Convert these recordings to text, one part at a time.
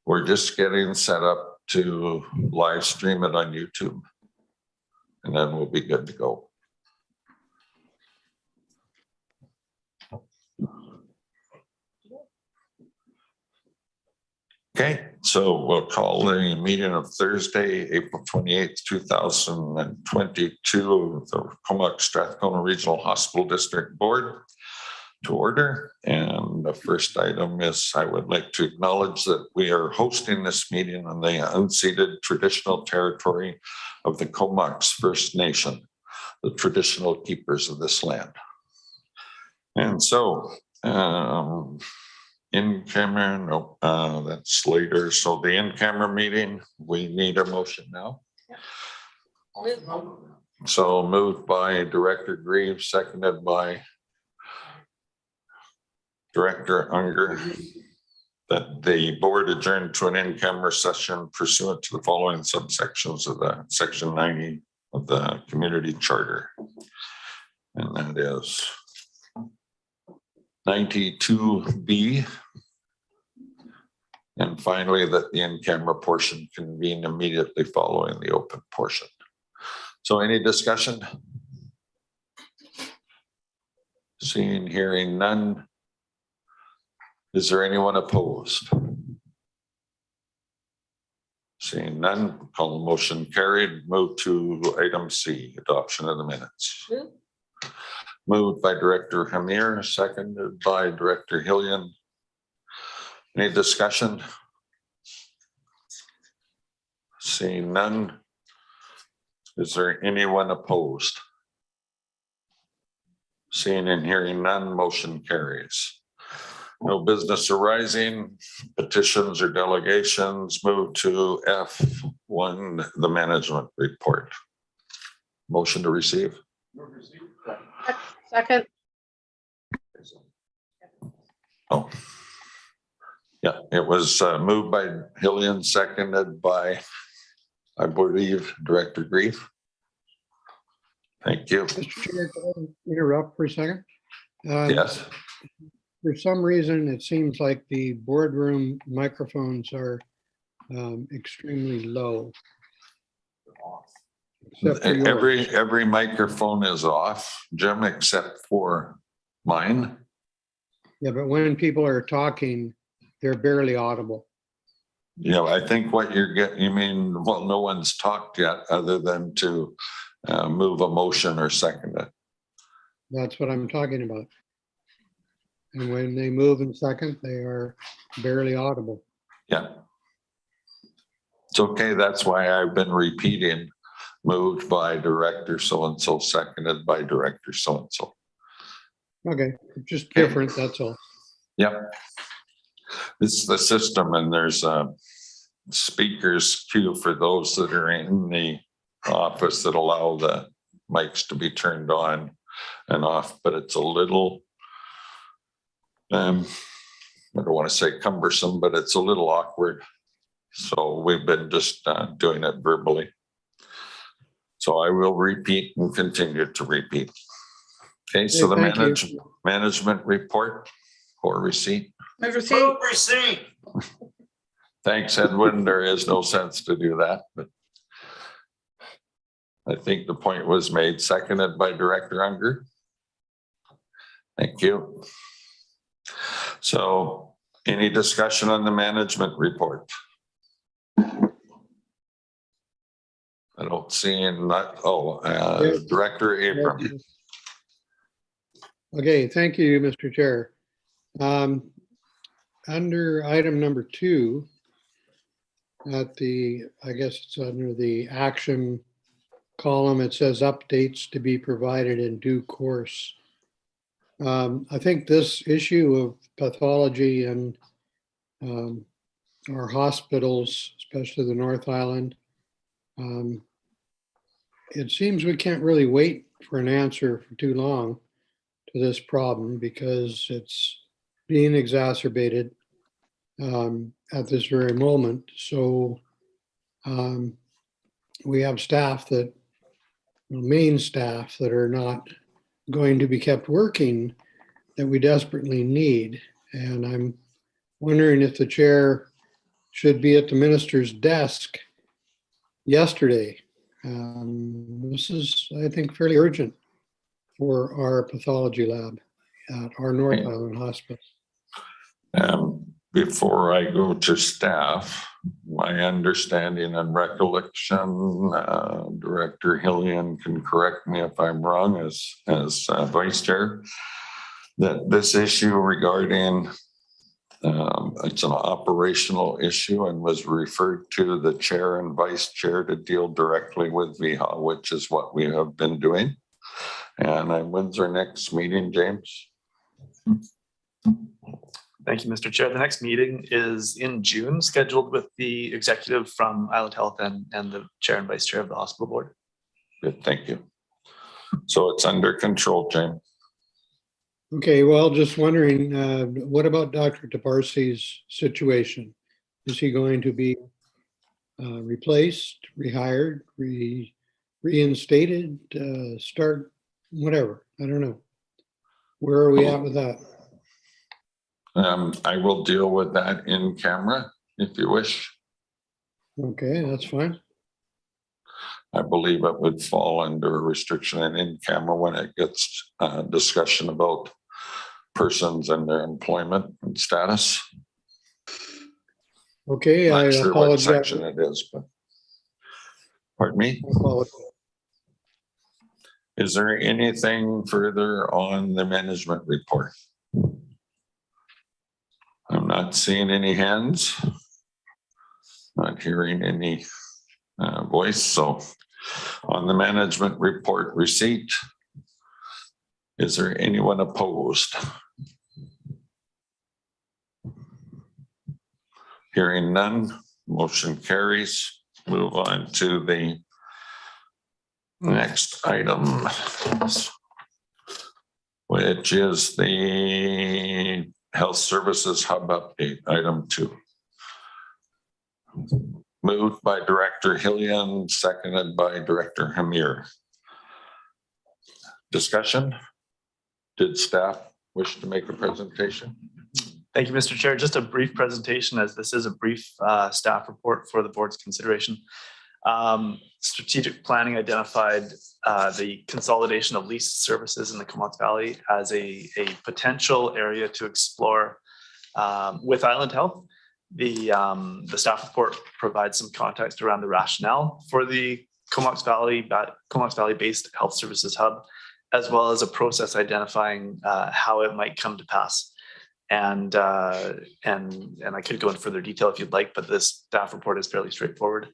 We're just getting set up to live stream it on YouTube. And then we'll be good to go. Okay, so we'll call the meeting of Thursday, April 28th, 2022 of the Comox Strathcona Regional Hospital District Board to order. And the first item is I would like to acknowledge that we are hosting this meeting on the unceded traditional territory of the Comox First Nation, the traditional keepers of this land. And so in camera, no, that's later. So the in-camera meeting, we need a motion now. Yeah. So moved by Director Greaves, seconded by Director Unger, that the board adjourned to an in-camera session pursuant to the following subsections of the section 90 of the community charter. And that is 92B. And finally, that the in-camera portion convene immediately following the open portion. So any discussion? Seeing, hearing none. Is there anyone opposed? Seeing none, call the motion carried. Move to item C, adoption of the minutes. Moved by Director Hamir, seconded by Director Hillian. Any discussion? Seeing none. Is there anyone opposed? Seeing and hearing none, motion carries. No business arising, petitions or delegations. Move to F1, the management report. Motion to receive. Second. Oh. Yeah, it was moved by Hillian, seconded by, I believe, Director Grief. Thank you. Mr. Chair, can I interrupt for a second? Yes. For some reason, it seems like the boardroom microphones are extremely low. Except for yours. Every microphone is off, Jim, except for mine. Yeah, but when people are talking, they're barely audible. You know, I think what you're getting, you mean, well, no one's talked yet other than to move a motion or second it. That's what I'm talking about. And when they move in second, they are barely audible. Yeah. It's okay. That's why I've been repeating, moved by Director so-and-so, seconded by Director so-and-so. Okay, just different, that's all. Yep. It's the system, and there's a speakers queue for those that are in the office that allow the mics to be turned on and off, but it's a little, I don't want to say cumbersome, but it's a little awkward. So we've been just doing it verbally. So I will repeat and continue to repeat. Okay, so the management report or receipt. Move receipt. Receipt. Thanks, Edwin. There is no sense to do that, but I think the point was made, seconded by Director Unger. Thank you. So any discussion on the management report? I don't see in that. Oh, Director Abram. Okay, thank you, Mr. Chair. Under item number 2, at the, I guess it's under the action column, it says updates to be provided in due course. I think this issue of pathology and our hospitals, especially the North Island, it seems we can't really wait for an answer for too long to this problem because it's being exacerbated at this very moment. So we have staff that, main staff that are not going to be kept working that we desperately need. And I'm wondering if the chair should be at the minister's desk yesterday. This is, I think, fairly urgent for our pathology lab at our North Okay. Island Hospital. Before I go to staff, my understanding and recollection, Director Hillian can correct me if I'm wrong as vice chair, that this issue regarding it's an operational issue and was referred to the chair and vice chair to deal directly with VHA, which is what we have been doing. And when's our next meeting, James? Thank you, Mr. Chair. The next meeting is in June, scheduled with the executive from Island Health and the chair and vice chair of the hospital board. Good, thank you. So it's under control, James. Okay, well, just wondering, what about Dr. Tabarsi's situation? Is he going to be replaced, rehired, reinstated, start, whatever? I don't know. Where are we at with that? I will deal with that in camera if you wish. Okay, that's fine. I believe it would fall under a restriction and in camera when it gets discussion about persons and their employment and status. Okay, I Not sure what apologize. section it is, but pardon me. I apologize. Is there anything further on the management report? I'm not seeing any hands. Not hearing any voice. So on the management report receipt, is there anyone opposed? Hearing none, motion carries. Move on to the next item, which is the Health Services Hub update, item 2. Moved by Director Hillian, seconded by Director Hamir. Discussion? Did staff wish to make a presentation? Thank you, Mr. Chair. Just a brief presentation, as this is a brief staff report for the board's consideration. Strategic planning identified the consolidation of leased services in the Comox Valley as a potential area to explore with Island Health. The staff report provides some context around the rationale for the Comox Valley based health services hub, as well as a process identifying how it might come to pass. And I could go in further detail if you'd like, but this staff report is fairly straightforward.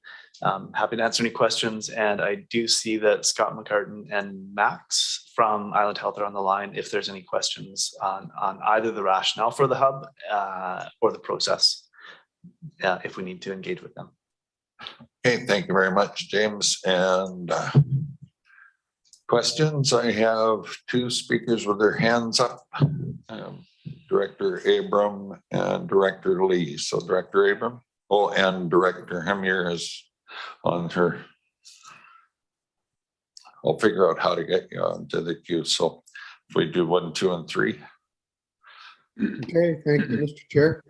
Happy to answer any questions. And I do see that Scott McCartan and Max from Island Health are on the line if there's any questions on either the rationale for the hub or the process, if we need to engage with them. Okay, thank you very much, James. And questions? I have 2 speakers with their hands up. Director Abram and Director Lee. So Director Abram, and Director Hamir is on her. I'll figure out how to get you onto the queue. So if we do 1, 2, and 3. Okay, thank you, Mr. Chair.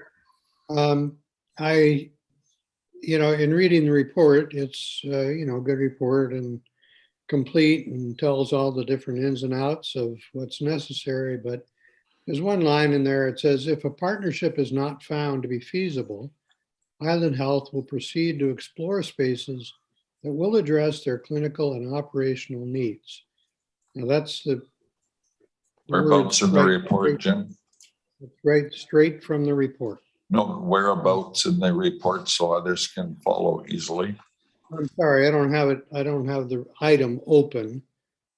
In reading the report, it's, a good report and complete and tells all the different ins and outs of what's necessary. But there's one line in there. It says, if a partnership is not found to be feasible, Island Health will proceed to explore spaces that will address their clinical and operational needs. Now that's the Whereabouts in the report, Jim? Right, straight from the report. No, whereabouts in the report so others can follow easily. I'm sorry, I don't have it. I don't have the item open.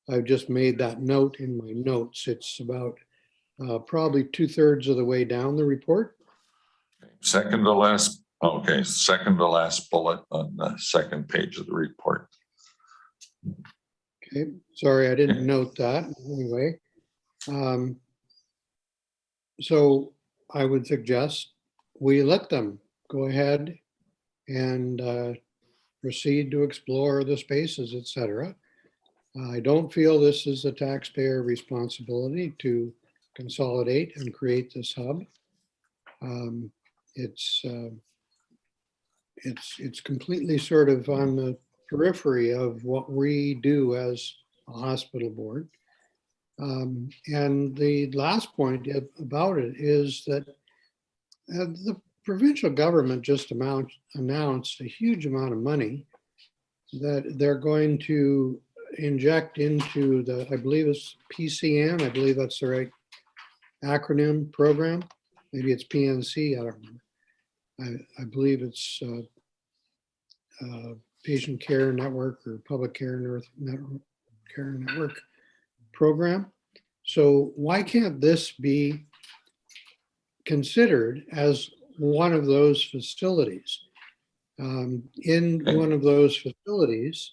I've just made that note in my notes. It's about probably 2/3 of the way down the report. Second to last, okay, second to last bullet on the second page of the report. Okay, sorry, I didn't note that. Anyway, so I would suggest we let them go ahead and proceed to explore the spaces, etc. I don't feel this is a taxpayer responsibility to consolidate and create this hub. Um, It's, it's completely sort of on the periphery of what we do as a hospital board. And the last point about it is that the provincial government just announced a huge amount of money that they're going to inject into the, I believe it's PCN, I believe that's the right acronym program. Maybe it's PNC, I don't remember. I believe it's Patient Care Network or Public Care Network program. So why can't this be considered as one of those facilities? In one of those facilities,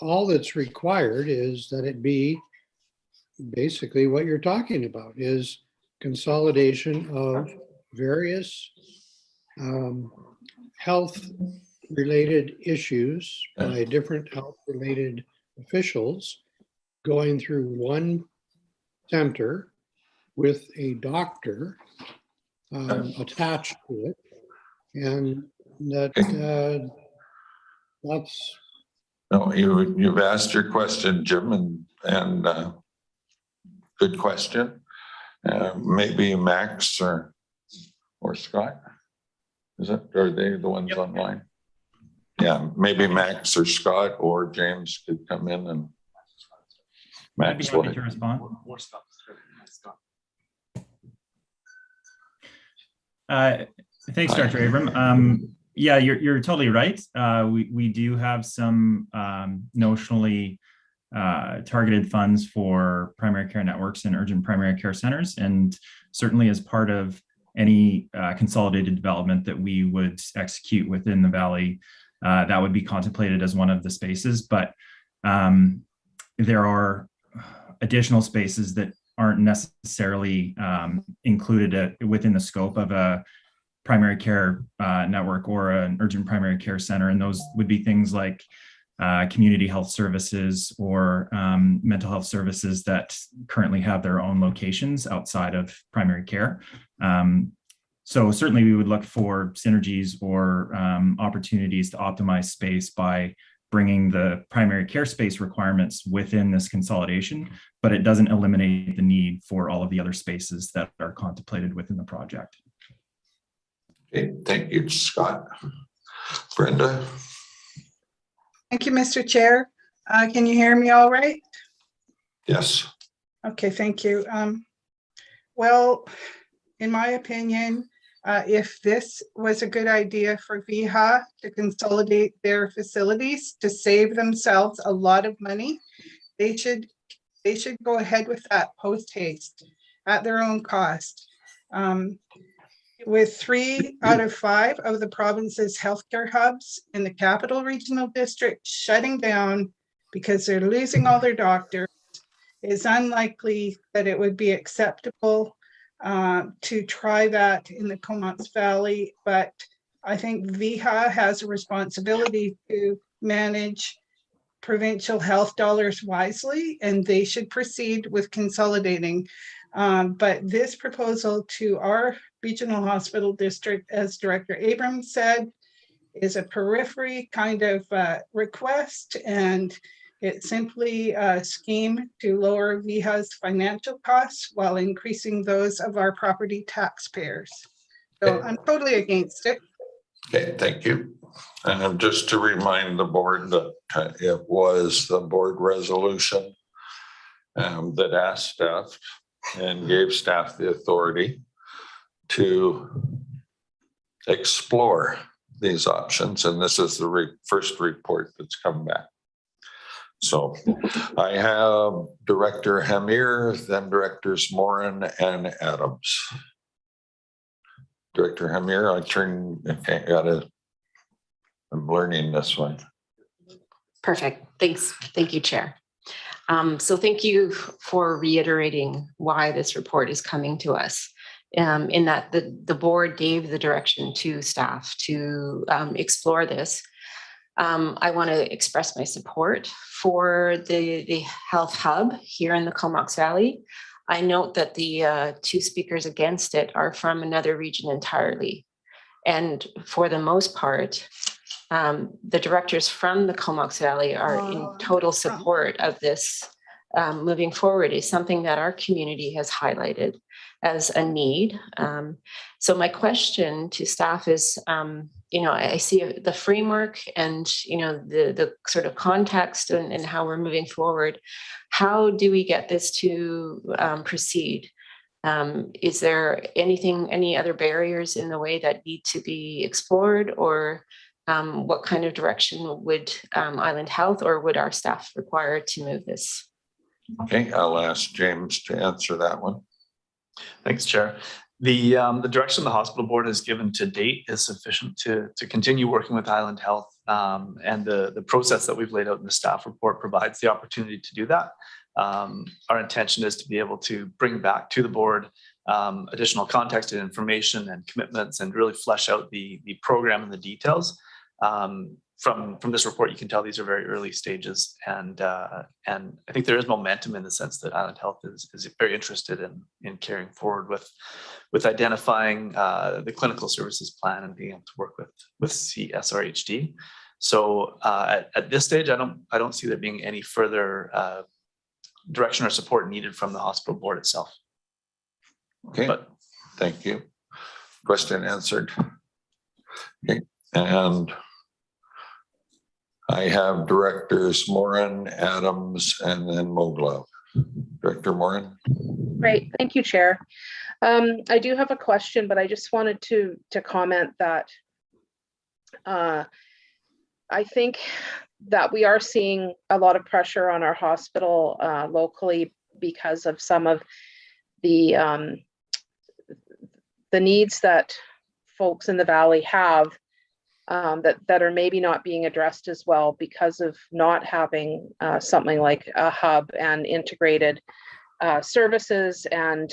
all that's required is that it be basically what you're talking about, is consolidation of various health-related issues by different health-related officials going through one center with a doctor attached to it. And that's. No, you've asked your question, Jim, and good question. Maybe Max or Scott, is it? Are they the ones online? Yeah, maybe Max or Scott or James could come in and. I'd be Max, happy to respond. Thanks, Dr. Abram. Yeah, you're totally right. We do have some notionally targeted funds for primary care networks and urgent primary care centers, and certainly as part of any consolidated development that we would execute within the Valley, that would be contemplated as one of the spaces. But there are additional spaces that aren't necessarily included within the scope of a primary care network or an urgent primary care center. And those would be things like community health services or mental health services that currently have their own locations outside of primary care. So certainly we would look for synergies or opportunities to optimize space by bringing the primary care space requirements within this consolidation, but it doesn't eliminate the need for all of the other spaces that are contemplated within the project. Okay, thank you, Scott. Brenda? Thank you, Mr. Chair. Can you hear me all right? Yes. Okay, thank you. Well, in my opinion, if this was a good idea for VHA to consolidate their facilities to save themselves a lot of money, they should go ahead with that post haste at their own cost. With 3 out of 5 of the province's healthcare hubs in the Capital Regional District shutting down because they're losing all their doctors, it's unlikely that it would be acceptable to try that in the Comox Valley. But I think VHA has a responsibility to manage provincial health dollars wisely, and they should proceed with consolidating. But this proposal to our regional hospital district, as Director Abrams said, is a periphery kind of request, and it's simply a scheme to lower VHA's financial costs while increasing those of our property taxpayers. So I'm totally against it. Okay, thank you. And just to remind the board that it was the board resolution that asked staff and gave staff the authority to explore these options. And this is the first report that's come back. So I have Director Hamir, then Directors Morin and Adams. Director Hamir, I'm learning this one. Perfect. Thanks. Thank you, Chair. So thank you for reiterating why this report is coming to us. In that the board gave the direction to staff to explore this. I want to express my support for the health hub here in the Comox Valley. I note that the two speakers against it are from another region entirely. And for the most part, the directors from the Comox Valley are in total support of this moving forward. Is something that our community has highlighted as a need. So my question to staff is, I see the framework and, the sort of context and how we're moving forward. How do we get this to proceed? Is there any other barriers in the way that need to be explored, or what kind of direction would Island Health or would our staff require to move this? Okay, I'll ask James to answer that one. Thanks, Chair. The direction the hospital board has given to date is sufficient to continue working with Island Health, and the process that we've laid out in the staff report provides the opportunity to do that. Our intention is to be able to bring back to the board additional context and information and commitments, and really flesh out the program and the details. From this report, you can tell these are very early stages, and I think there is momentum in the sense that Island Health is very interested in carrying forward with identifying the clinical services plan and being able to work with CSRHD. So at this stage, I don't see there being any further direction or support needed from the hospital board itself. Okay, thank you. Question answered. Okay, and I have directors Morin, Adams, and then Moglove. Director Morin. Great, thank you, Chair. I do have a question, but I just wanted to comment that I think that we are seeing a lot of pressure on our hospital locally because of some of the needs that folks in the Valley have that are maybe not being addressed as well because of not having something like a hub and integrated services, and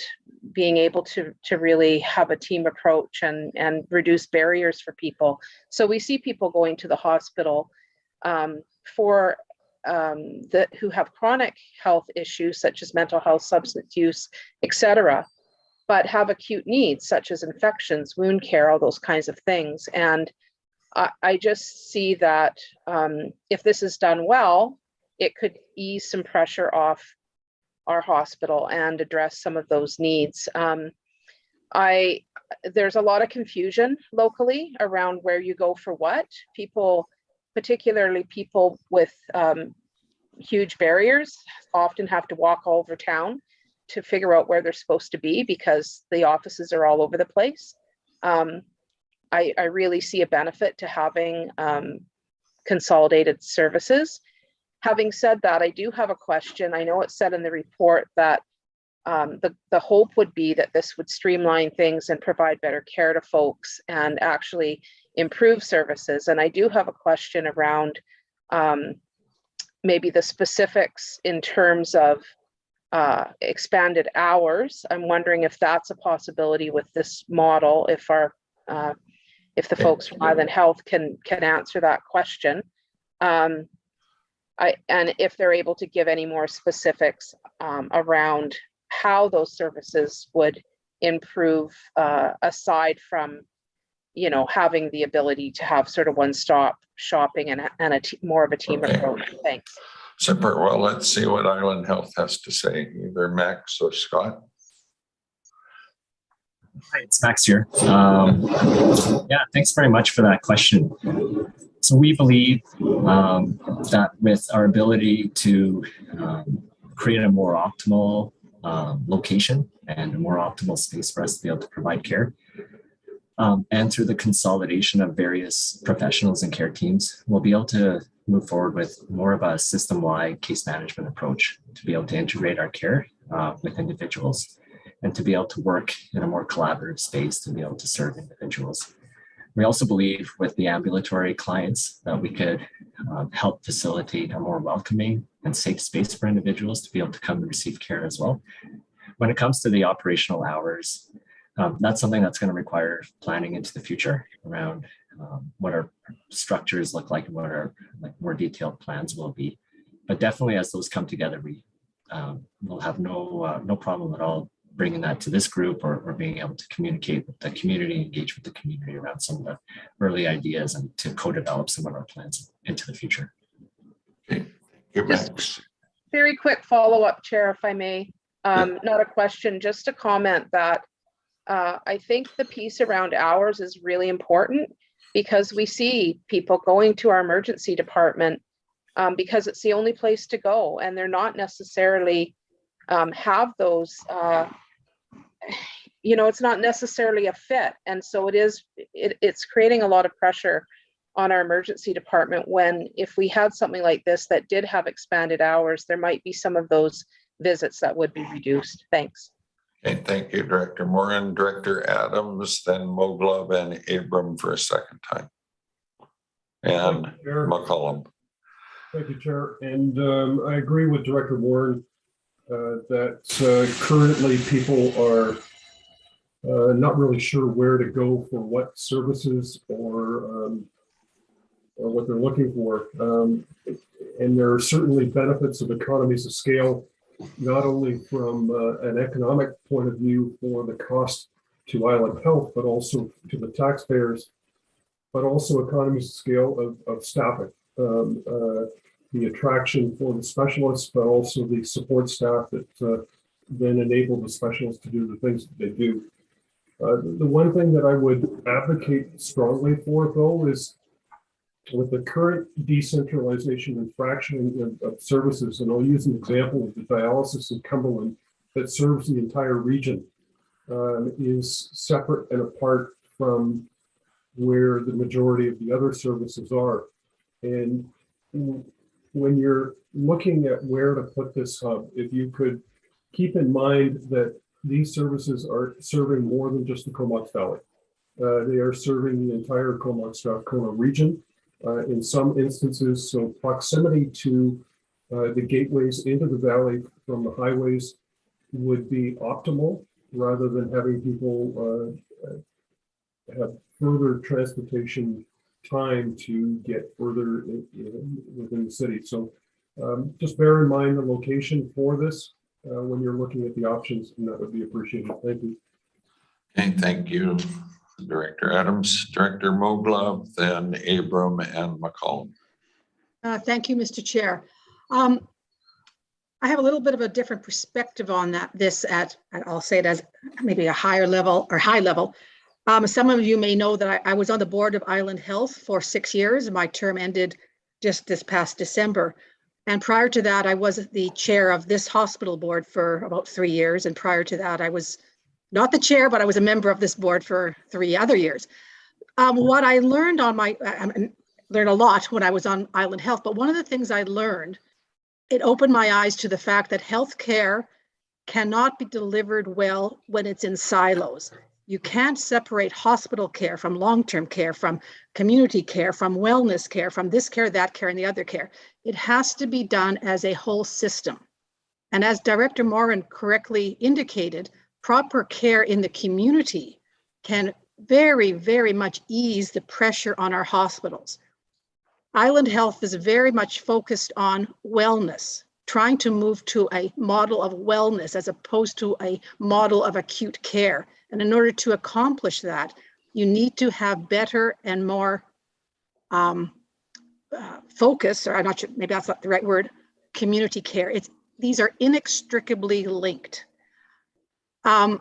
being able to really have a team approach and reduce barriers for people. So we see people going to the hospital who have chronic health issues such as mental health, substance use, etc., but have acute needs such as infections, wound care, all those kinds of things. And I just see that if this is done well, it could ease some pressure off our hospital and address some of those needs. There's a lot of confusion locally around where you go for what. People, particularly people with huge barriers, often have to walk all over town to figure out where they're supposed to be because the offices are all over the place. I really see a benefit to having consolidated services. Having said that, I do have a question. I know it said in the report that the hope would be that this would streamline things and provide better care to folks and actually improve services. And I do have a question around maybe the specifics in terms of expanded hours. I'm wondering if that's a possibility with this model, if the folks from Island Health can answer that question. And if they're able to give any more specifics around how those services would improve aside from, having the ability to have sort of one-stop shopping and more of a team approach. Thanks. Super. Well, let's see what Island Health has to say, either Max or Scott. Hi, it's Max here. Yeah, thanks very much for that question. So we believe that with our ability to create a more optimal location and a more optimal space for us to be able to provide care, and through the consolidation of various professionals and care teams, we'll be able to move forward with more of a system-wide case management approach to be able to integrate our care with individuals and to be able to work in a more collaborative space to be able to serve individuals. We also believe with the ambulatory clients that we could help facilitate a more welcoming and safe space for individuals to be able to come and receive care as well. When it comes to the operational hours, that's something that's going to require planning into the future around what our structures look like and what our more detailed plans will be. But definitely as those come together, we we'll have no problem at all bringing that to this group or being able to communicate with the community, engage with the community around some of the early ideas and to co-develop some of our plans into the future. Okay. Thank you, Max. Very quick follow-up, Chair, if I may. Not a question, just a comment that I think the piece around hours is really important because we see people going to our emergency department because it's the only place to go and they're not necessarily have those, it's not necessarily a fit. And so it's creating a lot of pressure on our emergency department when if we had something like this that did have expanded hours, there might be some of those visits that would be reduced. Thanks. Okay, thank you, Director Moran. Director Adams, then Moglove and Abram for a second time. And McCollum. Thank you, Chair. And I agree with Director Warren that currently people are not really sure where to go for what services or what they're looking for. And there are certainly benefits of economies of scale, not only from an economic point of view for the cost to Island Health, but also to the taxpayers, but also economies of scale of staffing. The attraction for the specialists, but also the support staff that then enable the specialists to do the things that they do. The one thing that I would advocate strongly for, though, is with the current decentralization and fractioning of services, and I'll use an example of the dialysis in Cumberland that serves the entire region, is separate and apart from where the majority of the other services are. And when you're looking at where to put this hub, if you could keep in mind that these services are serving more than just the Comox Valley. They are serving the entire Comox-Strathcona region. In some instances, so proximity to the gateways into the valley from the highways would be optimal rather than having people have further transportation time to get further within the city. So just bear in mind the location for this when you're looking at the options, and that would be appreciated. Thank you. Okay, thank you, Director Adams. Director Moglove, then Abram and McCollum. Thank you, Mr. Chair. I have a little bit of a different perspective on I'll say it as maybe a higher level or high level. Some of you may know that I was on the board of Island Health for 6 years. My term ended just this past December. And prior to that, I was the chair of this hospital board for about 3 years. And prior to that, I was not the chair, but I was a member of this board for 3 other years. What I learned I learned a lot when I was on Island Health, but one of the things I learned, it opened my eyes to the fact that healthcare cannot be delivered well when it's in silos. You can't separate hospital care from long-term care, from community care, from wellness care, from this care, that care, and the other care. It has to be done as a whole system. And as Director Moran correctly indicated, proper care in the community can very, very much ease the pressure on our hospitals. Island Health is very much focused on wellness, trying to move to a model of wellness as opposed to a model of acute care. And in order to accomplish that, you need to have better and more focus, or I'm not sure, maybe that's not the right word, community care. These are inextricably linked. And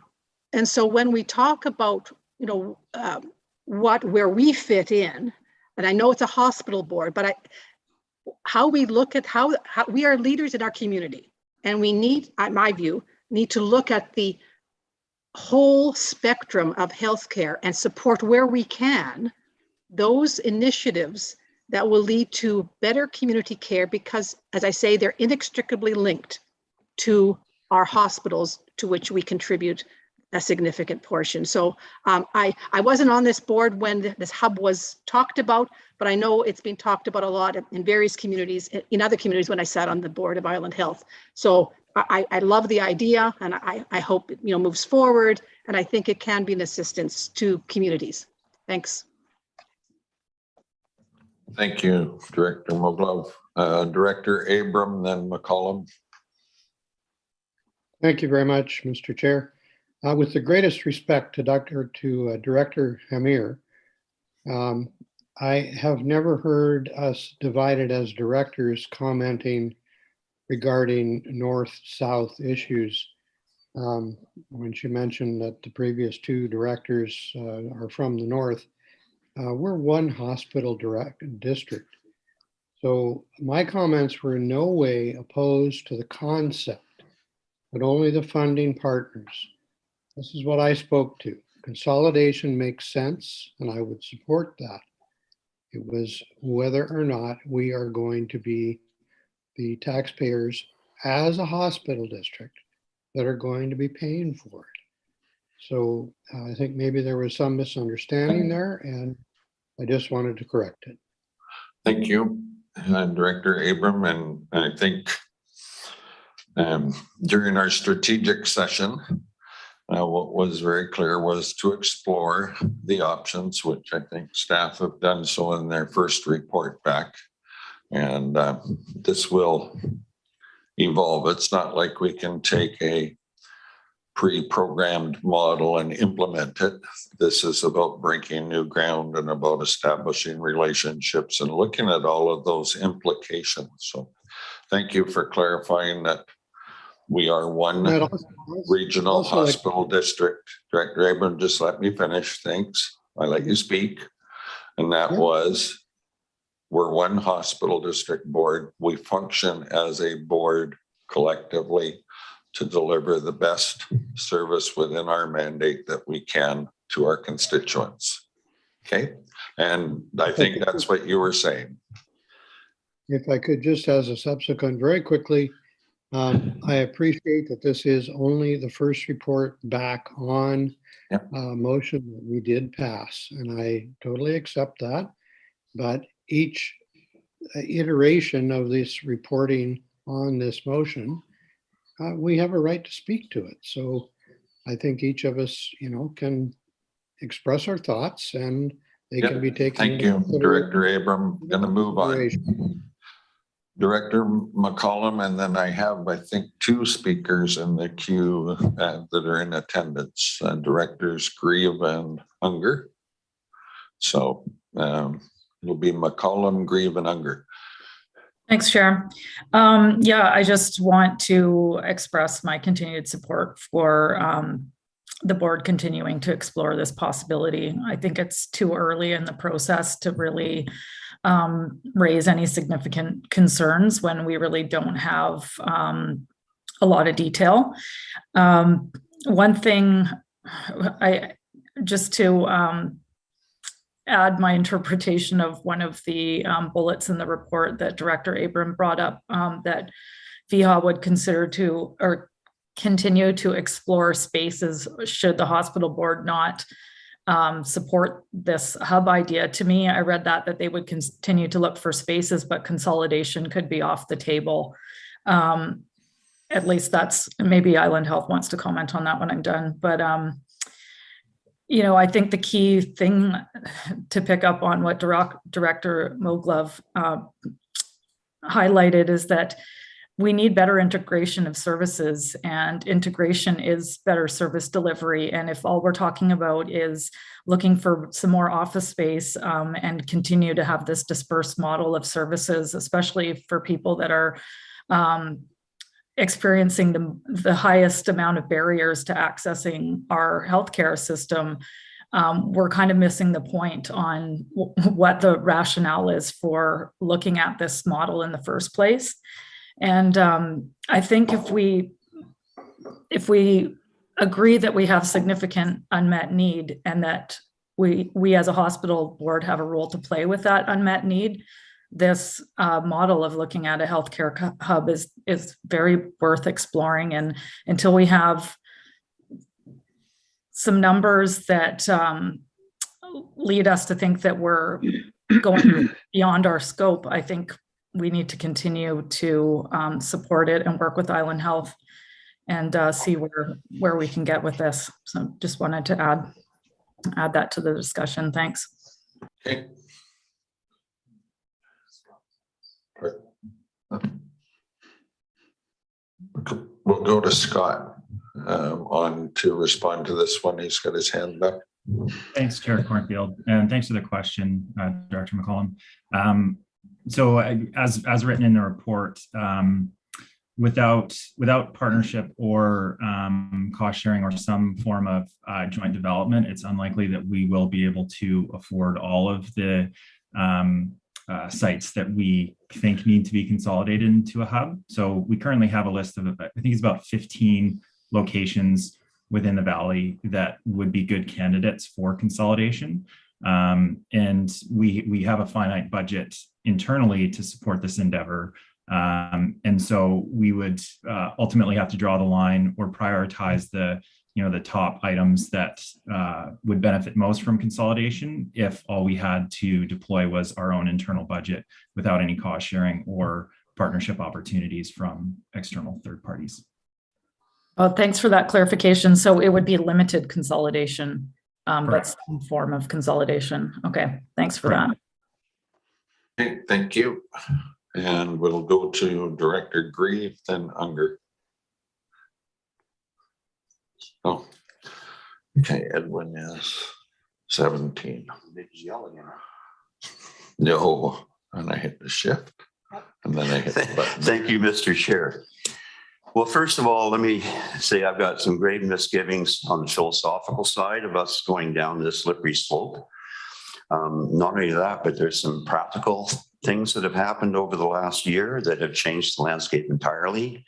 so when we talk about, where we fit in, and I know it's a hospital board, but how we look at how we are leaders in our community, and we need, in my view, need to look at the whole spectrum of healthcare and support where we can those initiatives that will lead to better community care, because, as I say, they're inextricably linked to our hospitals, to which we contribute a significant portion. So I wasn't on this board when this hub was talked about, but I know it's been talked about a lot in various communities, in other communities when I sat on the board of Island Health. So I love the idea, and I hope it moves forward, and I think it can be an assistance to communities. Thanks. Thank you, Director Moglove. Director Abram, then McCollum. Thank you very much, Mr. Chair. With the greatest respect to Director Hamir, I have never heard us divided as directors commenting regarding north-south issues. When she mentioned that the previous two directors are from the north, we're one hospital district. So my comments were in no way opposed to the concept, but only the funding partners. This is what I spoke to. Consolidation makes sense, and I would support that. It was whether or not we are going to be the taxpayers as a hospital district that are going to be paying for it. So I think maybe there was some misunderstanding there, and I just wanted to correct it. Thank you, Director Abram. And I think during our strategic session, what was very clear was to explore the options, which I think staff have done so in their first report back. And this will evolve. It's not like we can take a pre-programmed model and implement it. This is about breaking new ground and about establishing relationships and looking at all of those implications. So thank you for clarifying that we are one regional hospital district. Director Abram, just let me finish. Thanks. I let you speak. And that was, we're one hospital district board. We function as a board collectively to deliver the best service within our mandate that we can to our constituents. Okay. And I think that's what you were saying. If I could just as a subsequent, very quickly, I appreciate that this is only the first report back on motion that we did pass, and I totally accept that. But each iteration of this reporting on this motion, we have a right to speak to it. So I think each of us, can express our thoughts, and they can be taken. Thank you, Director Abram. I'm going to move on. Director McCollum, and then I have, I think, two speakers in the queue that are in attendance, Directors Grieve and Unger. So it'll be McCollum, Grieve, and Unger. Thanks, Chair. I just want to express my continued support for the board continuing to explore this possibility. I think it's too early in the process to really raise any significant concerns when we really don't have a lot of detail. One thing, to add my interpretation of one of the bullets in the report that Director Abram brought up, that VHA would consider to or continue to explore spaces should the hospital board not support this hub idea. To me, I read that they would continue to look for spaces, but consolidation could be off the table. At least that's, maybe Island Health wants to comment on that when I'm done. But I think the key thing to pick up on what Director Moglove highlighted is that we need better integration of services, and integration is better service delivery. And if all we're talking about is looking for some more office space and continue to have this dispersed model of services, especially for people that are experiencing the highest amount of barriers to accessing our healthcare system, we're kind of missing the point on what the rationale is for looking at this model in the first place. And I think if we agree that we have significant unmet need and that we as a hospital board have a role to play with that unmet need, this model of looking at a healthcare hub is very worth exploring. And until we have some numbers that lead us to think that we're going beyond our scope, I think we need to continue to support it and work with Island Health and see where we can get with this. So just wanted to add that to the discussion. Thanks. Okay. We'll go to Scott on to respond to this one. He's got his hand up. Thanks, Chair Cornfield, and thanks for the question, Director McCollum. So as written in the report, without partnership or cost sharing or some form of joint development, it's unlikely that we will be able to afford all of the sites that we think need to be consolidated into a hub. So we currently have a list of, I think it's about 15 locations within the valley that would be good candidates for consolidation. And we have a finite budget internally to support this endeavor. And so we would ultimately have to draw the line or prioritize the top items that would benefit most from consolidation if all we had to deploy was our own internal budget without any cost sharing or partnership opportunities from external third parties. Oh, thanks for that clarification. So it would be limited consolidation, but some form of consolidation. Okay, thanks for that. Okay, thank you. And we'll go to Director Grieve, then Unger. Oh, okay, Edwin is 17. No, and I hit the shift and then I hit the button. Thank you, Mr. Chair. Well, first of all, let me say I've got some grave misgivings on the philosophical side of us going down this slippery slope. Not only that, but there's some practical things that have happened over the last year that have changed the landscape entirely.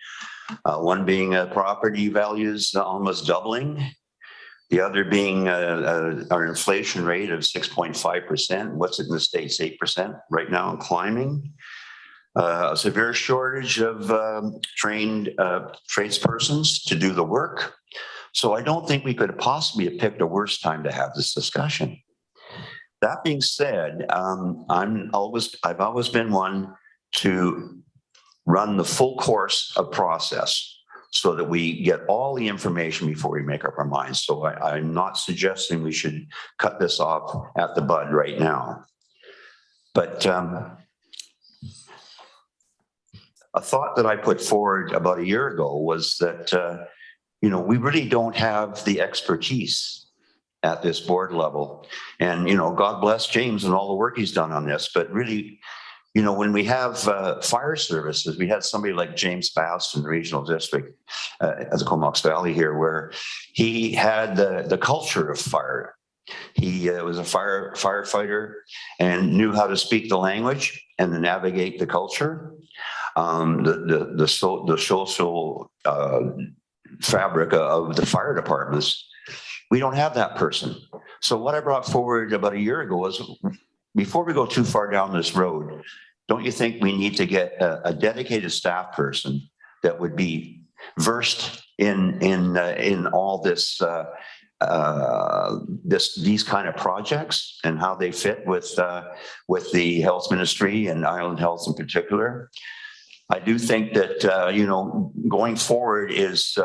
One being property values almost doubling. The other being our inflation rate of 6.5%. What's it in the States? 8% right now and climbing. A severe shortage of trained tradespersons to do the work. So I don't think we could possibly have picked a worse time to have this discussion. That being said, I've always been one to run the full course of process so that we get all the information before we make up our minds. So I'm not suggesting we should cut this off at the bud right now. But a thought that I put forward about a year ago was that, we really don't have the expertise at this board level. And, God bless James and all the work he's done on this, but really, when we have fire services, we had somebody like James Bass in the regional district at the Comox Valley here, where he had the culture of fire. He was a firefighter and knew how to speak the language and to navigate the culture. The social fabric of the fire departments. We don't have that person. So what I brought forward about a year ago was, before we go too far down this road, don't you think we need to get a dedicated staff person that would be versed in all this these kind of projects and how they fit with the health ministry and Island Health in particular? I do think that going forward is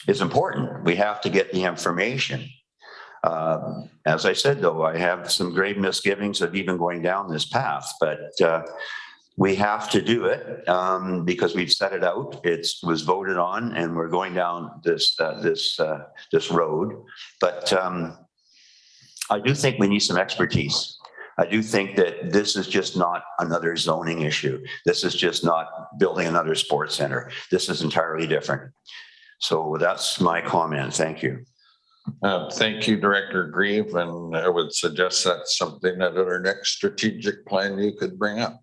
important. We have to get the information. As I said, though, I have some grave misgivings of even going down this path, but we have to do it because we've set it out. It was voted on, and we're going down this road. But I do think we need some expertise. I do think that this is just not another zoning issue. This is just not building another sports center. This is entirely different. So that's my comment. Thank you. Thank you, Director Grieve. And I would suggest that's something that at our next strategic plan you could bring up.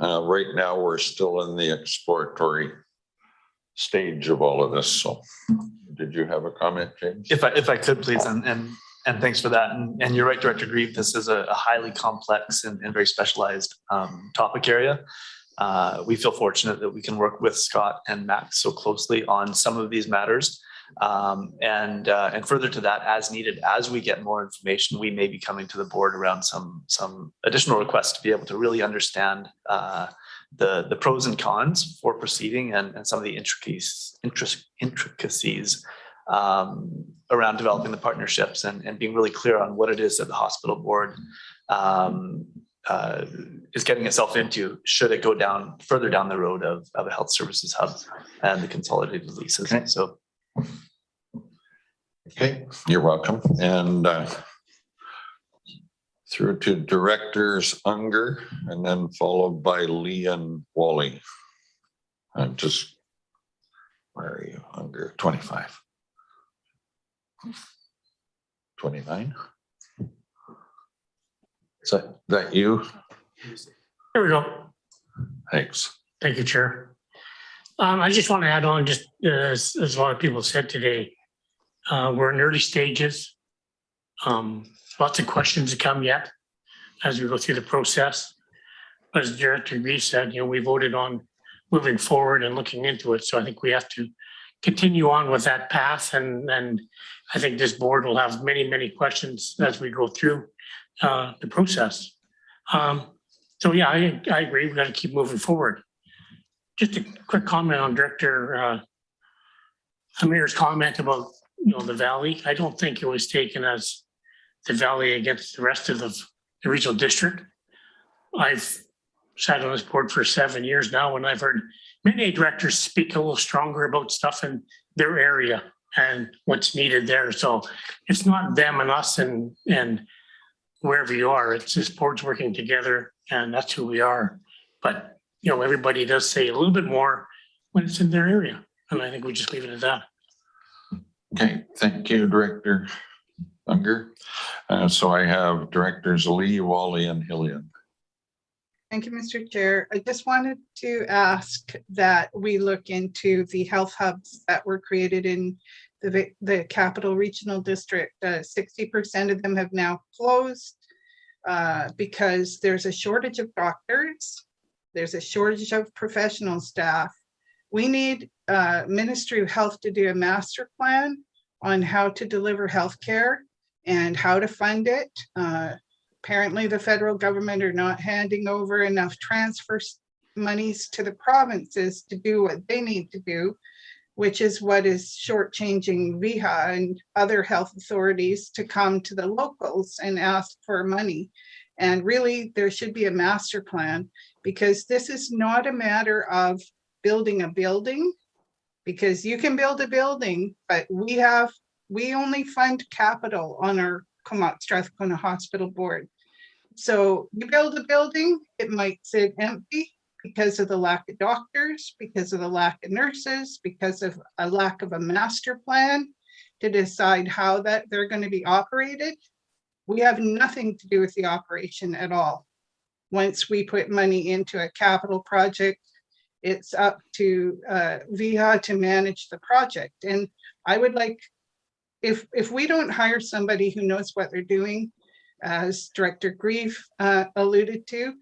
Right now, we're still in the exploratory stage of all of this. So did you have a comment, James? If I could, please, and thanks for that. And you're right, Director Grieve, this is a highly complex and very specialized topic area. We feel fortunate that we can work with Scott and Max so closely on some of these matters. And further to that, as needed, as we get more information, we may be coming to the board around some additional requests to be able to really understand the pros and cons for proceeding and some of the intricacies around developing the partnerships and being really clear on what it is that the hospital board is getting itself into, should it go down further down the road of a health services hub and the consolidated leases. Okay. So Okay, you're welcome. And through to Directors Unger and then followed by Lee and Wally. I'm just, where are you? Unger 25. 29? Is that you? There we go. Thanks. Thank you, Chair. I just want to add on, just as a lot of people said today, we're in early stages. Lots of questions to come yet as we go through the process. As Director Grieve said, we voted on moving forward and looking into it. So I think we have to continue on with that path. And I think this board will have many, many questions as we go through the process. So yeah, I agree. We've got to keep moving forward. Just a quick comment on Director Amir's comment about the valley. I don't think it was taken as the valley against the rest of the regional district. I've sat on this board for 7 years now, and I've heard many directors speak a little stronger about stuff in their area and what's needed there. So it's not them and us and wherever you are. It's this board's working together, and that's who we are. But everybody does say a little bit more when it's in their area, and I think we just leave it at that. Okay, thank you, Director Unger. So I have Directors Lee, Wally, and Hillian. Thank you, Mr. Chair. I just wanted to ask that we look into the health hubs that were created in the Capital Regional District. 60% of them have now closed because there's a shortage of doctors. There's a shortage of professional staff. We need Ministry of Health to do a master plan on how to deliver healthcare and how to fund it. Apparently the federal government are not handing over enough transfer monies to the provinces to do what they need to do, which is what is shortchanging VIHA and other health authorities to come to the locals and ask for money. And really, there should be a master plan, because this is not a matter of building a building, because you can build a building, but we only fund capital on our Strathcona Hospital Board. So you build a building, it might sit empty because of the lack of doctors, because of the lack of nurses, because of a lack of a master plan to decide how that they're going to be operated. We have nothing to do with the operation at all. Once we put money into a capital project, it's up to VIHA to manage the project. And I would like, if we don't hire somebody who knows what they're doing, as Director Grieve alluded to,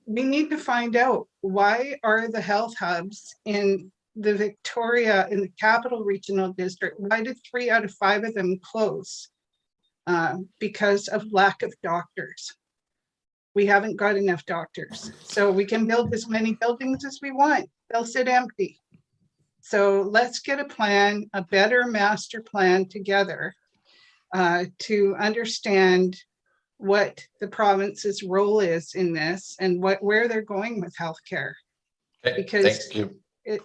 we need to find out, why are the health hubs in the Victoria, in the Capital Regional District, why did 3 out of 5 of them close? Because of lack of doctors. We haven't got enough doctors. So we can build as many buildings as we want. They'll sit empty. So let's get a plan, a better master plan together to understand what the province's role is in this and where they're going with healthcare. Okay, Because thank you.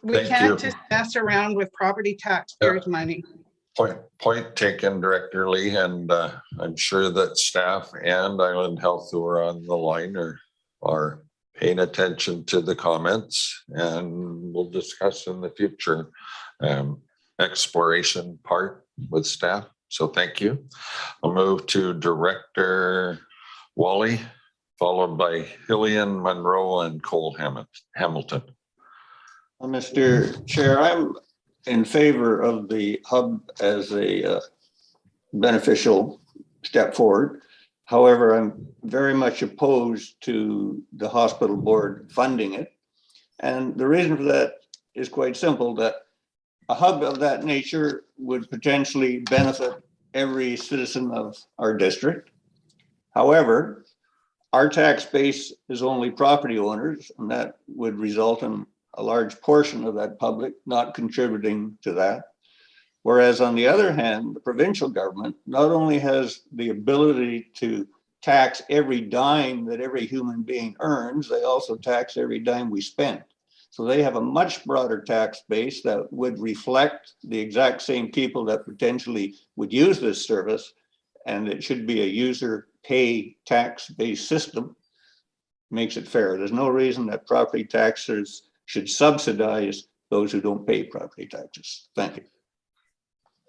we Thank can't you. just mess around with property taxpayers' money. Point taken, Director Lee, and I'm sure that staff and Island Health who are on the line are paying attention to the comments, and we'll discuss in the future exploration part with staff. So thank you. I'll move to Director Wally, followed by Hillian, Monroe, and Cole Hamilton. Mr. Chair, I'm in favor of the hub as a beneficial step forward. However, I'm very much opposed to the hospital board funding it. And the reason for that is quite simple, that a hub of that nature would potentially benefit every citizen of our district. However, our tax base is only property owners, and that would result in a large portion of that public not contributing to that. Whereas on the other hand, the provincial government not only has the ability to tax every dime that every human being earns. They also tax every dime we spend. So they have a much broader tax base that would reflect the exact same people that potentially would use this service. And it should be a user pay tax-based system. Makes it fair. There's no reason that property taxers should subsidize those who don't pay property taxes. Thank you.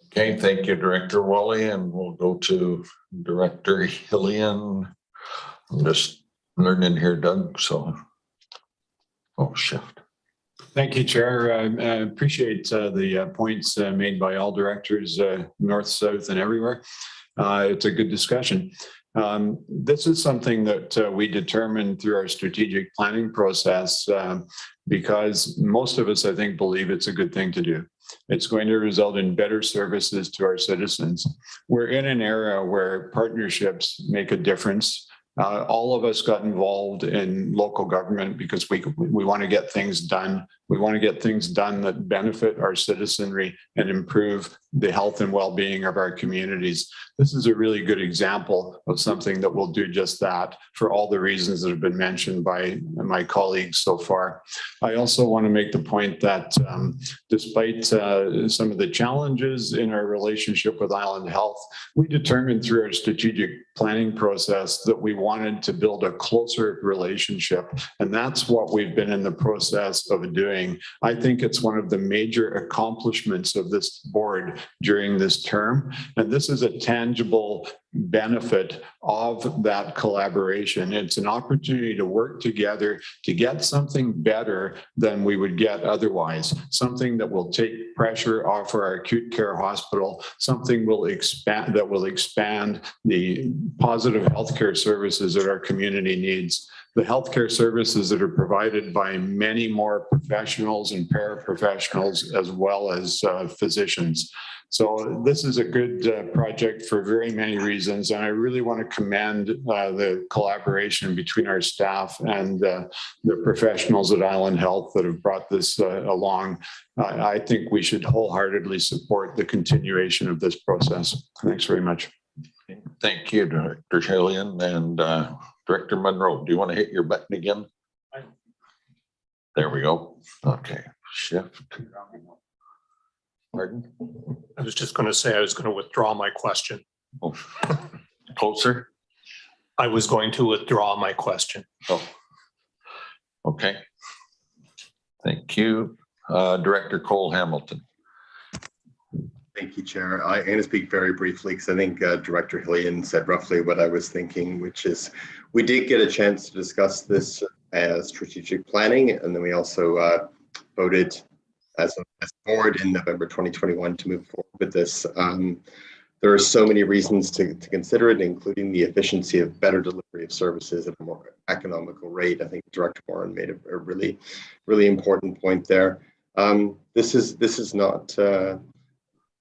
Okay, thank you, Director Wally, and we'll go to Director Hillian. I'm just learning here, Doug, so. Oh, shift. Thank you, Chair. I appreciate the points made by all directors, north, south, and everywhere. It's a good discussion. This is something that we determined through our strategic planning process because most of us, I think, believe it's a good thing to do. It's going to result in better services to our citizens. We're in an era where partnerships make a difference. All of us got involved in local government because we want to get things done. We want to get things done that benefit our citizenry and improve the health and well-being of our communities. This is a really good example of something that will do just that for all the reasons that have been mentioned by my colleagues so far. I also want to make the point that despite some of the challenges in our relationship with Island Health, we determined through our strategic planning process that we wanted to build a closer relationship. And that's what we've been in the process of doing. I think it's one of the major accomplishments of this board during this term. And this is a tangible benefit of that collaboration. It's an opportunity to work together to get something better than we would get otherwise, something that will take pressure off our acute care hospital, something that will expand the positive healthcare services that our community needs. The healthcare services that are provided by many more professionals and paraprofessionals, as well as physicians. So this is a good project for very many reasons, and I really want to commend the collaboration between our staff and the professionals at Island Health that have brought this along. I think we should wholeheartedly support the continuation of this process. Thanks very much. Thank you, Director Hillian, and Director Monroe. Do you want to hit your button again? There we go. Okay, shift. Pardon? I was just going to say I was going to withdraw my question. Oh. Closer? I was going to withdraw my question. Oh, okay. Thank you. Director Cole Hamilton. Thank you, Chair. I'm going to speak very briefly because I think Director Hillian said roughly what I was thinking, which is we did get a chance to discuss this as strategic planning, and then we also voted as a board in November 2021 to move forward with this. There are so many reasons to consider it, including the efficiency of better delivery of services at a more economical rate. I think Director Warren made a really, really important point there. This is not,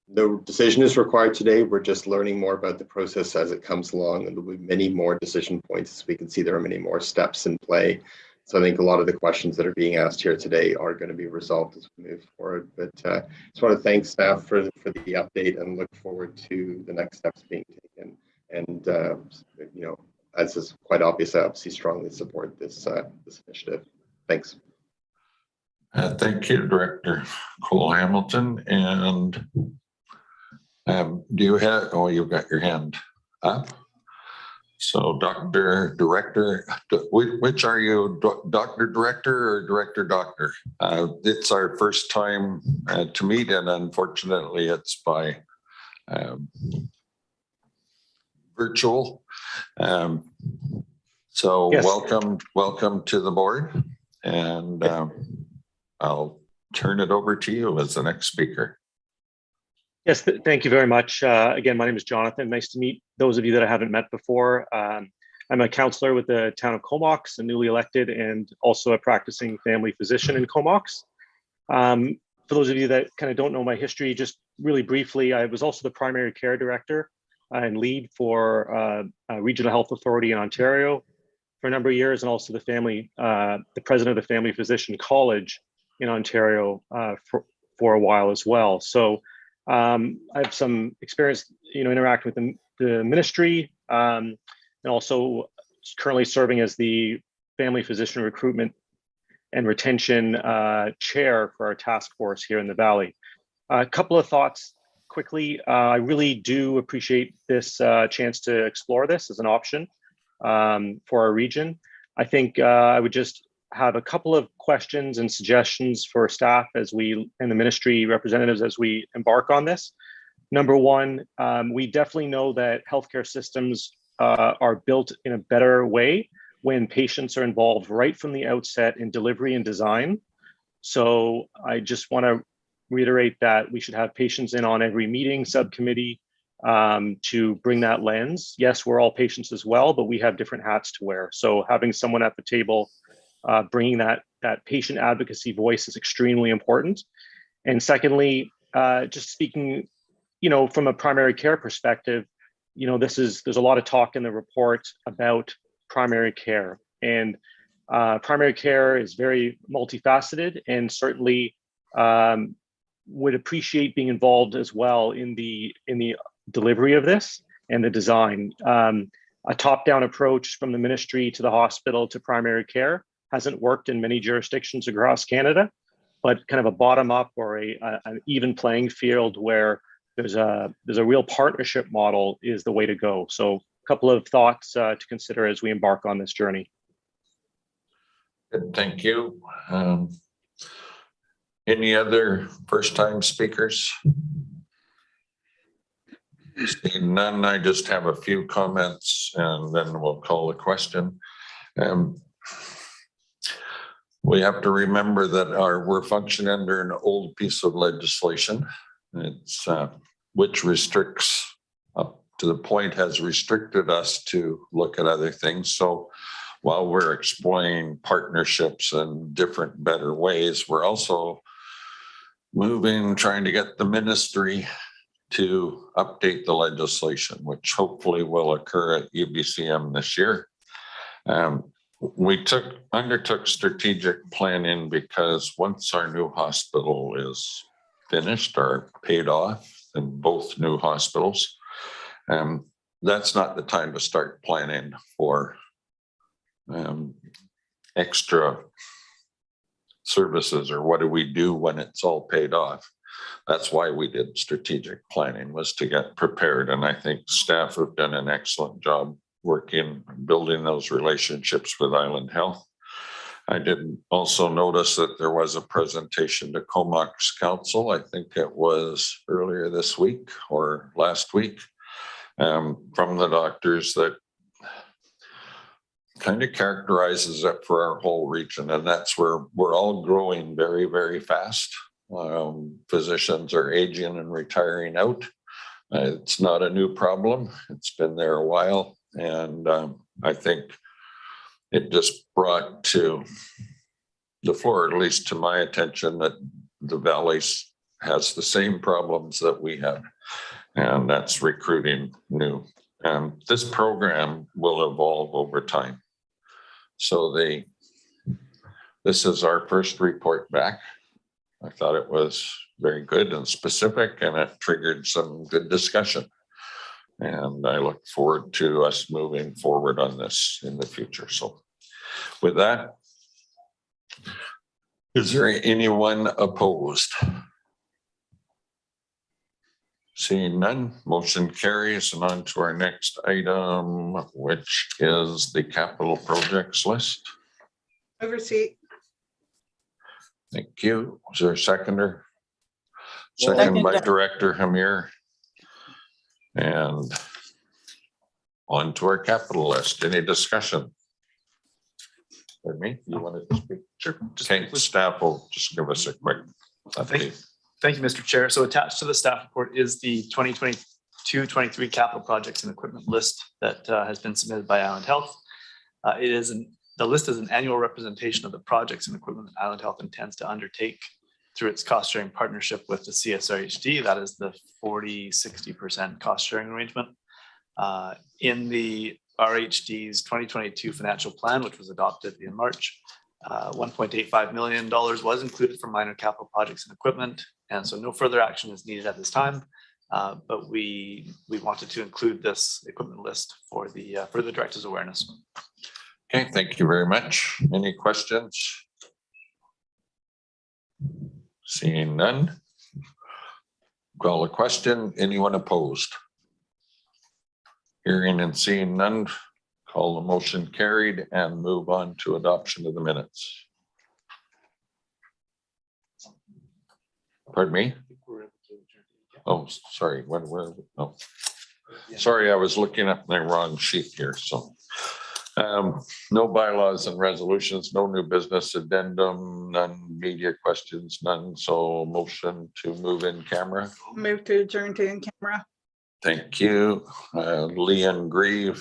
no decision is required today. We're just learning more about the process as it comes along, and there'll be many more decision points. As we can see, there are many more steps in play. So I think a lot of the questions that are being asked here today are going to be resolved as we move forward. But just want to thank staff for the update and look forward to the next steps being taken. And you know, as is quite obvious, I obviously strongly support this initiative. Thanks. Thank you, Director Cole Hamilton. And do you have? Oh, you've got your hand up. So, Director, which are you, Dr. Director or Director Doctor? It's our first time to meet, and unfortunately, it's by virtual. So, yes. Welcome to the board, and I'll turn it over to you as the next speaker. Yes, thank you very much. Again, my name is Jonathan. Nice to meet those of you that I haven't met before. I'm a counselor with the town of Comox, a newly elected, and also a practicing family physician in Comox. For those of you that kind of don't know my history, just really briefly, I was also the primary care director and lead for a regional health authority in Ontario for a number of years, and also the president of the Family Physician College in Ontario for a while as well. So I have some experience, interacting with the ministry, and also currently serving as the Family Physician Recruitment and Retention Chair for our task force here in the Valley. A couple of thoughts quickly. I really do appreciate this chance to explore this as an option for our region. I think I would just have a couple of questions and suggestions for staff as we and the ministry representatives as we embark on this. Number one, we definitely know that healthcare systems are built in a better way when patients are involved right from the outset in delivery and design. So I just want to reiterate that we should have patients in on every meeting, subcommittee, to bring that lens. Yes, we're all patients as well, but we have different hats to wear. So having someone at the table bringing that patient advocacy voice is extremely important. And secondly, just speaking, from a primary care perspective, there's a lot of talk in the report about primary care, and primary care is very multifaceted, and certainly would appreciate being involved as well in the delivery of this and the design. A top-down approach from the ministry to the hospital to primary care hasn't worked in many jurisdictions across Canada, but kind of a bottom-up or an even playing field where there's a real partnership model is the way to go. So a couple of thoughts to consider as we embark on this journey. Good, thank you. Any other first-time speakers? Seeing none, I just have a few comments and then we'll call the question. We have to remember that we're functioning under an old piece of legislation. It's which restricts up to the point has restricted us to look at other things. So while we're exploring partnerships and different, better ways, we're also trying to get the ministry to update the legislation, which hopefully will occur at UBCM this year. We undertook strategic planning because once our new hospital is finished or paid off in both new hospitals, that's not the time to start planning for extra services or what do we do when it's all paid off. That's why we did strategic planning, was to get prepared. And I think staff have done an excellent job building those relationships with Island Health. I did also notice that there was a presentation to Comox Council. I think it was earlier this week or last week from the doctors that kind of characterizes it for our whole region. And that's where we're all growing very, very fast. Physicians are aging and retiring out. It's not a new problem. It's been there a while. And I think it just brought to the floor, at least to my attention, that the Valley has the same problems that we have, and that's recruiting new. And this program will evolve over time. So this is our first report back. I thought it was very good and specific, and it triggered some good discussion. And I look forward to us moving forward on this in the future. So with that, is there anyone opposed? Seeing none, motion carries. And on to our next item, which is the capital projects list. Oversee. Thank you. Is there a seconder? Second by Director Hamir. And on to our capital list. Any discussion? Pardon me, you wanted to speak? Sure. Okay, staff will just give us a quick update. Thank you, Mr. Chair. So attached to the staff report is the 2022-23 capital projects and equipment list that has been submitted by Island Health. The list is an annual representation of the projects and equipment that Island Health intends to undertake through its cost sharing partnership with the CSRHD. That is the 40-60% cost sharing arrangement. In the RHD's 2022 financial plan, which was adopted in March, $1.85 million was included for minor capital projects and equipment. And so no further action is needed at this time. But we wanted to include this equipment list for the director's awareness. Okay, thank you very much. Any questions? Seeing none. Call a question. Anyone opposed? Hearing and seeing none, call the motion carried and move on to adoption of the minutes. Pardon me? Oh, sorry, no. Sorry, I was looking up the wrong sheet here, so. No bylaws and resolutions, no new business addendum, none media questions, none. So motion to move in camera. Move to adjourn to in camera. Thank you. Leanne Grieve